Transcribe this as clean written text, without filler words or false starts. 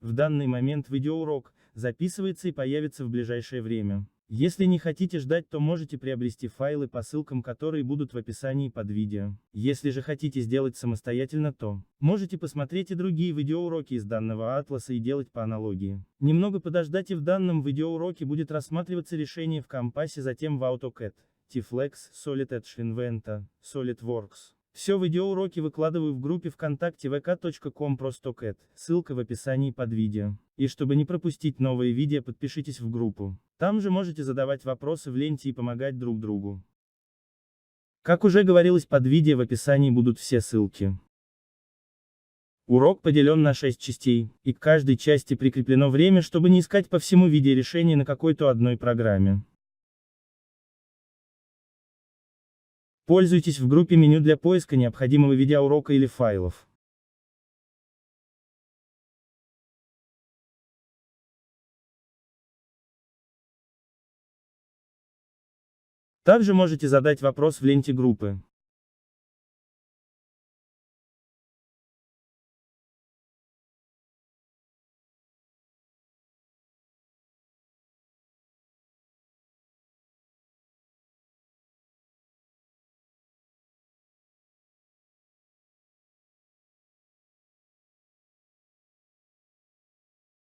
В данный момент видеоурок записывается и появится в ближайшее время. Если не хотите ждать, то можете приобрести файлы по ссылкам, которые будут в описании под видео. Если же хотите сделать самостоятельно, то можете посмотреть и другие видеоуроки из данного атласа и делать по аналогии. Немного подождать, и в данном видеоуроке будет рассматриваться решение в Компассе, затем в AutoCAD, T-Flex, Solid Edge Inventa, SolidWorks. Все видеоуроки выкладываю в группе ВКонтакте vk.com/AutoCAD, ссылка в описании под видео. И чтобы не пропустить новые видео, подпишитесь в группу. Там же можете задавать вопросы в ленте и помогать друг другу. Как уже говорилось, под видео в описании будут все ссылки. Урок поделен на 6 частей, и к каждой части прикреплено время, чтобы не искать по всему видео решение на какой-то одной программе. Пользуйтесь в группе меню для поиска необходимого видеоурока или файлов. Также можете задать вопрос в ленте группы.